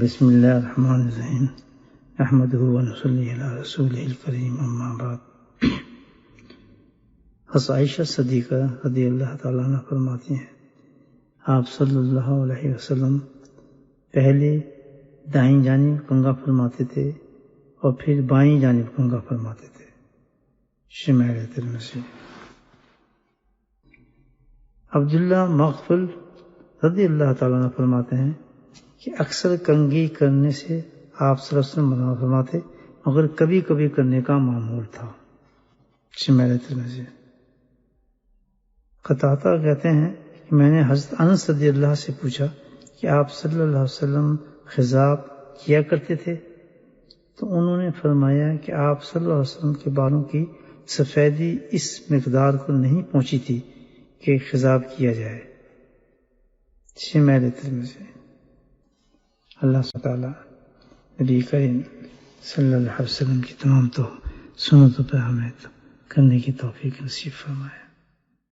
بسم اللہ الرحمن الرحیم نحمدہ ونصلی علی رسولہ الکریم اما بعد۔ حضرت عائشہ صدیقہ رضی اللہ تعالیٰ عنہ فرماتی ہیں، آپ صلی اللہ علیہ وسلم پہلے دائیں جانب کنگا فرماتے تھے اور پھر بائیں جانب کنگا فرماتے تھے۔ شمائل ترمذی۔ عبداللہ مغفل رضی اللہ تعالیٰ عنہ فرماتے ہیں کہ اکثر کنگھی کرنے سے آپ صلی اللہ علیہ وسلم منع فرماتے، مگر کبھی کبھی کرنے کا معمول تھا۔ شمائل ترمذی۔ قتادہ کہتے ہیں کہ میں نے حضرت انس رضی اللہ سے پوچھا کہ آپ صلی اللہ علیہ وسلم خضاب کیا کرتے تھے، تو انہوں نے فرمایا کہ آپ صلی اللہ علیہ وسلم کے بالوں کی سفیدی اس مقدار کو نہیں پہنچی تھی کہ خضاب کیا جائے۔ شمائل ترمذی۔ اللہ تعالیٰ نبی کریم صلی اللہ علیہ وسلم کی تمام سنتوں پر ہمیں کرنے کی توفیق نصیب فرمائے۔